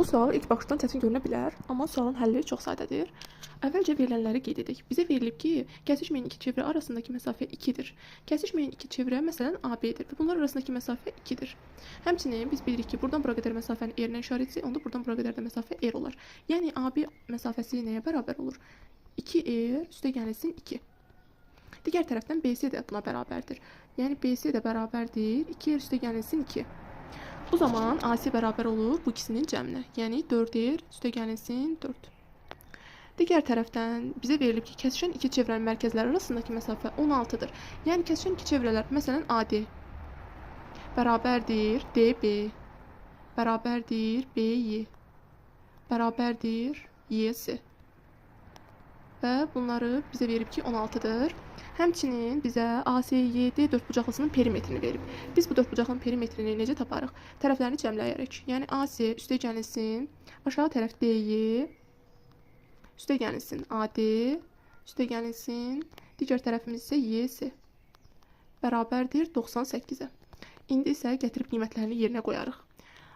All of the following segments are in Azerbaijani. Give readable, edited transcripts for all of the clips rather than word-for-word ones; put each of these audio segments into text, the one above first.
Bu sual ilk baxışdan çətin görünə bilər, amma sualın həlli çox sadədir. Əvvəlcə verilənləri qeyd edək. Bizə verilib ki, kəsişməyən iki çevrə arasındakı məsafə 2-dir. Kəsişməyən iki çevrə məsələn AB-dir və bunlar arasındakı məsafə 2-dir. Həmçinin biz bilirik ki, buradan bura qədər məsafənin R ilə işarət etsək, onda buradan bura qədər də məsafə R olar. Yəni AB məsafəsi nəyə bərabər olur? 2R üstəgəlsin 2. Digər tərəfdən BC də buna bərabərdir. Yəni BC də bərabərdir 2R üstəgəlsin 2. Bu zaman AC bərabər olur bu ikisinin cəminə. Yəni 4R üstəgəlsin 4. Digər tərəfdən bizə verilib ki, kəsişən iki çevrənin mərkəzləri arasındakı məsafə 16-dır. Yəni kəsişən iki çevrələr, məsələn AD bərabərdir DB, bərabərdir BY, bərabərdir YC. Və bunları bizə verib ki, 16-dır. Həmçinin bizə ACYD dördbucaqlısının perimetrini verib. Biz bu dördbucaqlının perimetrini necə taparıq? Tərəflərini cəmləyərək. Yəni AC üstəgəlsin, aşağı tərəf DY, üstəgəlsin AD, üstəgəlsin, digər tərəfimiz isə YC. Bərabərdir 98-ə. İndi isə gətirib qiymətlərini yerinə qoyarıq.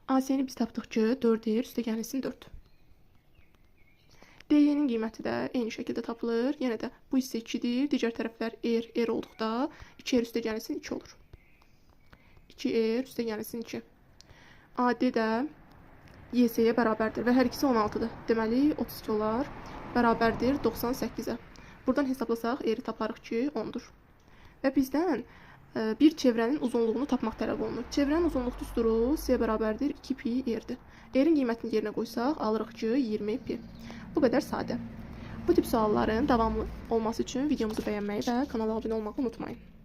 AC-ni biz tapdıq ki, 4R üstəgəlsin 4. DY-nin qiyməti də eyni şəkildə tapılır. Yenə də bu hissə 2-dir. Digər tərəflər R olduqda 2R üstəgəlsin 2 olur. 2R üstəgəlsin 2. AD də YC-yə bərabərdir və hər ikisi 16-dır. Deməli 32 olar. Bərabərdir 98-ə. Buradan hesablasaq R-i taparıq ki, 10-dur. Və bizdən bir çevrənin uzunluğunu tapmaq tələb olunur. Çevrənin uzunluq düsturu C bərabərdir 2pi R-dir. R-in qiymətini yerinə qoysaq, alırıq ki, 20pi. Bu qədər sadə. Bu tip sualların davamlı olması üçün videomuzu bəyənməyi və kanala abunə olmağı unutmayın.